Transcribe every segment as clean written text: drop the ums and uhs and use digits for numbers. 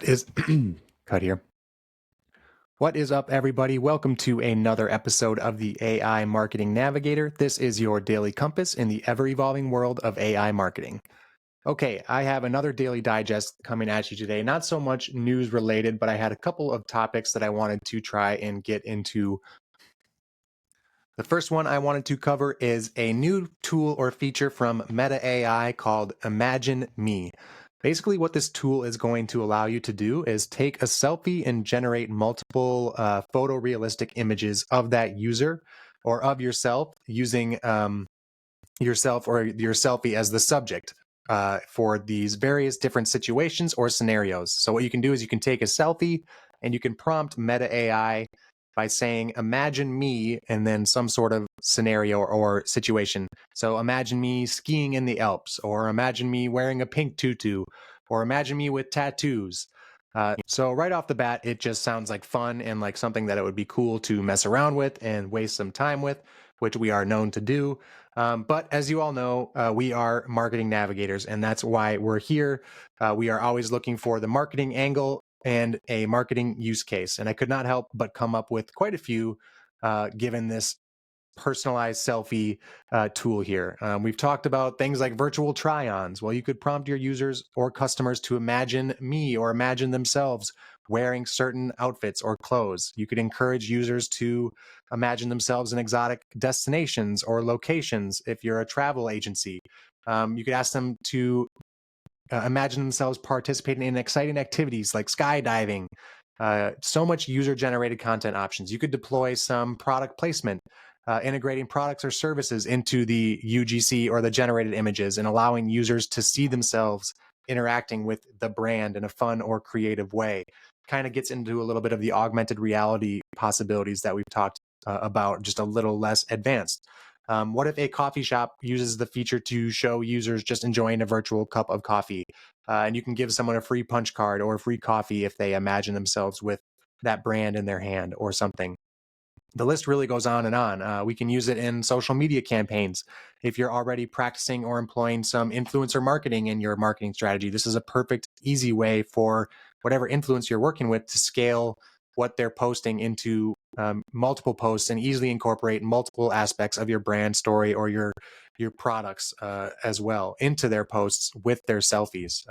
What is cut here? What is up, everybody? Welcome to another episode of the AI Marketing Navigator. This is your daily compass in the ever-evolving world of AI marketing. Okay, I have another daily digest coming at you today. Not so much news related, but I had a couple of topics that I wanted to try and get into. The first one I wanted to cover is a new tool or feature from MetaAI called Imagine Me. Basically, what this tool is going to allow you to do is take a selfie and generate multiple photorealistic images of that user or of yourself using yourself or your selfie as the subject for these various different situations or scenarios. So what you can do is you can take a selfie and you can prompt MetaAI by saying, imagine me, and then some sort of scenario or situation. So imagine me skiing in the Alps, or imagine me wearing a pink tutu, or imagine me with tattoos. So right off the bat, it just sounds like fun and like something that it would be cool to mess around with and waste some time with, which we are known to do. But as you all know, we are marketing navigators, and that's why we're here. We are always looking for the marketing angle and a marketing use case. And I could not help but come up with quite a few given this personalized selfie tool here. We've talked about things like virtual try-ons. Well, you could prompt your users or customers to imagine me or imagine themselves wearing certain outfits or clothes. You could encourage users to imagine themselves in exotic destinations or locations if you're a travel agency. You could ask them to imagine themselves participating in exciting activities like skydiving. So much user-generated content options. You could deploy some product placement, integrating products or services into the UGC or the generated images and allowing users to see themselves interacting with the brand in a fun or creative way. Kind of gets into a little bit of the augmented reality possibilities that we've talked about, just a little less advanced. What if a coffee shop uses the feature to show users just enjoying a virtual cup of coffee? And you can give someone a free punch card or a free coffee if they imagine themselves with that brand in their hand or something. The list really goes on and on. We can use it in social media campaigns. If you're already practicing or employing some influencer marketing in your marketing strategy, this is a perfect, easy way for whatever influence you're working with to scale what they're posting into multiple posts and easily incorporate multiple aspects of your brand story or your products as well into their posts with their selfies.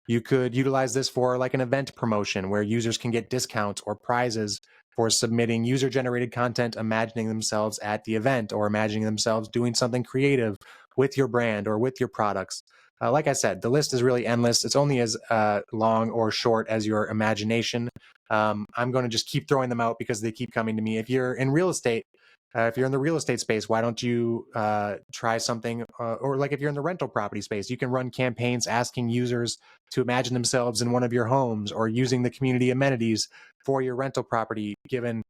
You could utilize this for like an event promotion where users can get discounts or prizes for submitting user-generated content, imagining themselves at the event or imagining themselves doing something creative with your brand or with your products. Like I said, the list is really endless. It's only as long or short as your imagination. I'm going to just keep throwing them out because they keep coming to me. If you're in real estate, if you're in the real estate space, why don't you try something? Or like if you're in the rental property space, you can run campaigns asking users to imagine themselves in one of your homes or using the community amenities for your rental property, given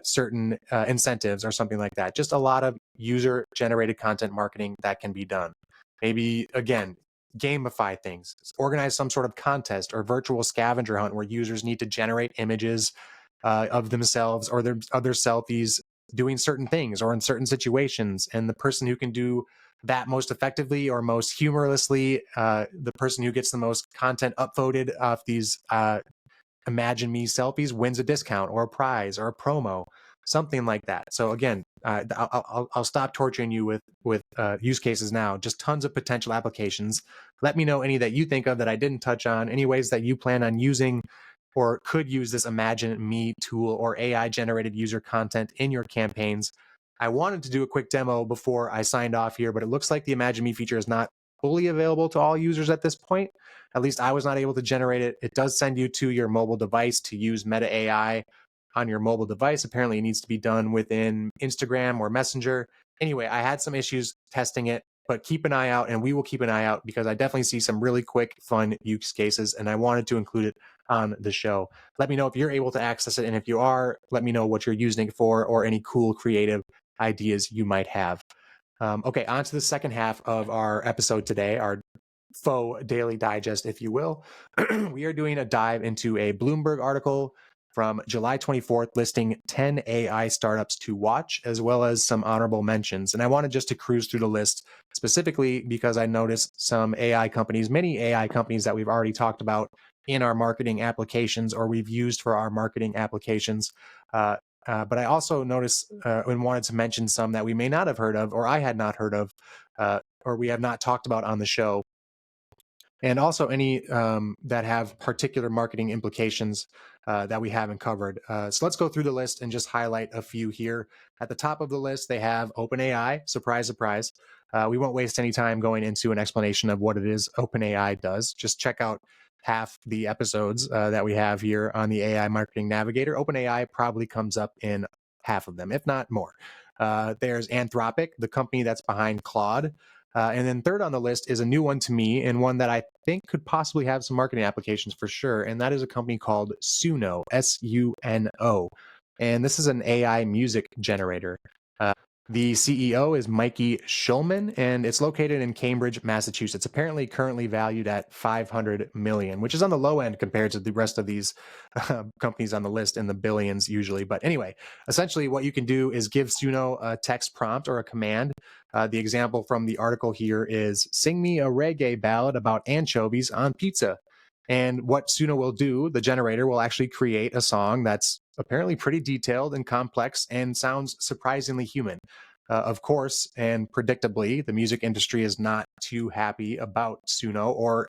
certain incentives or something like that. Just a lot of user-generated content marketing that can be done. Maybe, again, gamify things, organize some sort of contest or virtual scavenger hunt where users need to generate images of themselves or their other selfies doing certain things or in certain situations. And the person who can do that most effectively or most humorously, the person who gets the most content upvoted off these Imagine Me selfies wins a discount or a prize or a promo, something like that. So again, I'll stop torturing you with use cases now. Just tons of potential applications. Let me know any that you think of that I didn't touch on. Any ways that you plan on using or could use this Imagine Me tool or AI generated user content in your campaigns. I wanted to do a quick demo before I signed off here, but it looks like the Imagine Me feature is not fully available to all users at this point. At least I was not able to generate it. It does send you to your mobile device to use MetaAI on your mobile device. Apparently, it needs to be done within Instagram or Messenger. Anyway, I had some issues testing it, but keep an eye out, and we will keep an eye out because I definitely see some really quick, fun use cases, and I wanted to include it on the show. Let me know if you're able to access it, and if you are, let me know what you're using it for or any cool, creative ideas you might have. Okay, on to the second half of our episode today, our faux daily digest, if you will. We are doing a dive into a Bloomberg article from July 24th, listing 10 AI startups to watch, as well as some honorable mentions. And I wanted just to cruise through the list specifically because I noticed some AI companies, many AI companies that we've already talked about in our marketing applications or we've used for our marketing applications. But I also noticed and wanted to mention some that we may not have heard of, or I had not heard of, or we have not talked about on the show. And also any that have particular marketing implications that we haven't covered. So let's go through the list and just highlight a few here. At the top of the list, they have OpenAI. Surprise, surprise. We won't waste any time going into an explanation of what it is OpenAI does. Just check out half the episodes that we have here on the AI Marketing Navigator. OpenAI probably comes up in half of them, if not more. There's Anthropic, the company that's behind Claude. And then third on the list is a new one to me and one that I think could possibly have some marketing applications for sure. And that is a company called Suno, Suno. And this is an AI music generator. The CEO is Mikey Schulman, and it's located in Cambridge, Massachusetts. Apparently, currently valued at 500 million, which is on the low end compared to the rest of these companies on the list in the billions usually. But anyway, essentially, what you can do is give Suno a text prompt or a command. The example from the article here is "Sing me a reggae ballad about anchovies on pizza." And what Suno will do, the generator will actually create a song that's apparently pretty detailed and complex and sounds surprisingly human. Of course, and predictably, the music industry is not too happy about Suno or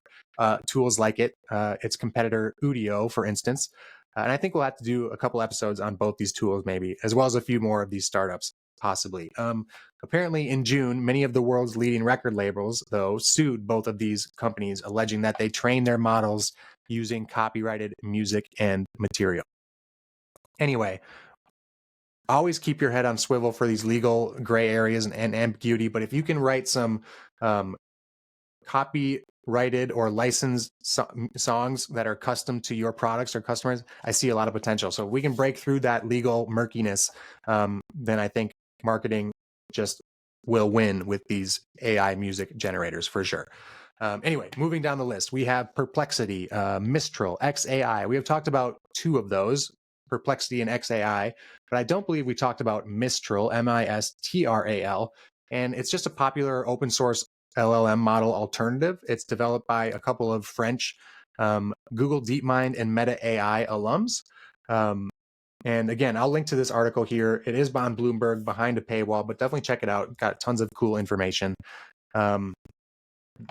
tools like it, its competitor Udio, for instance. And I think we'll have to do a couple episodes on both these tools, maybe, as well as a few more of these startups, possibly. Apparently, in June, many of the world's leading record labels, though, sued both of these companies, alleging that they trained their models using copyrighted music and material. Anyway, always keep your head on swivel for these legal gray areas and ambiguity. But if you can write some copyrighted or licensed songs that are custom to your products or customers, I see a lot of potential. So if we can break through that legal murkiness, then I think marketing just will win with these AI music generators for sure. Anyway, moving down the list, we have Perplexity, Mistral, XAI. We have talked about two of those, Perplexity and XAI, but I don't believe we talked about Mistral, Mistral, and it's just a popular open source LLM model alternative. It's developed by a couple of French Google DeepMind and MetaAI alums. And again, I'll link to this article here. It is on Bloomberg behind a paywall, but definitely check it out. Got tons of cool information.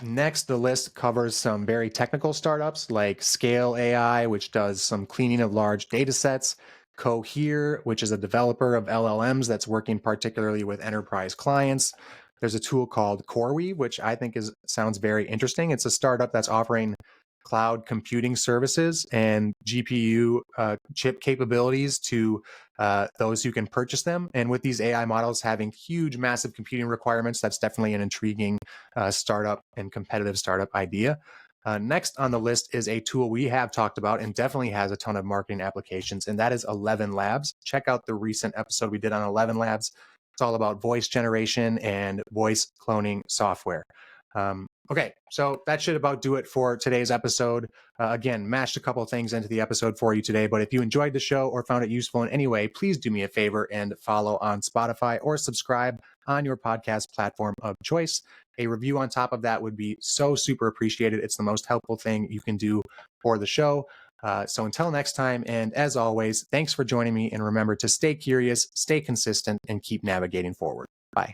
Next, the list covers some very technical startups like Scale AI, which does some cleaning of large data sets, Cohere, which is a developer of LLMs that's working particularly with enterprise clients. There's a tool called CoreWeave, which I think sounds very interesting. It's a startup that's offering cloud computing services and GPU chip capabilities to those who can purchase them. And with these AI models having huge, massive computing requirements, that's definitely an intriguing startup and competitive startup idea. Next on the list is a tool we have talked about and definitely has a ton of marketing applications, and that is 11 Labs. Check out the recent episode we did on 11 Labs. It's all about voice generation and voice cloning software. Okay, so that should about do it for today's episode. Again, mashed a couple of things into the episode for you today, but if you enjoyed the show or found it useful in any way, please do me a favor and follow on Spotify or subscribe on your podcast platform of choice. A review on top of that would be so super appreciated. It's the most helpful thing you can do for the show. So until next time, and as always, thanks for joining me, and remember to stay curious, stay consistent, and keep navigating forward. Bye.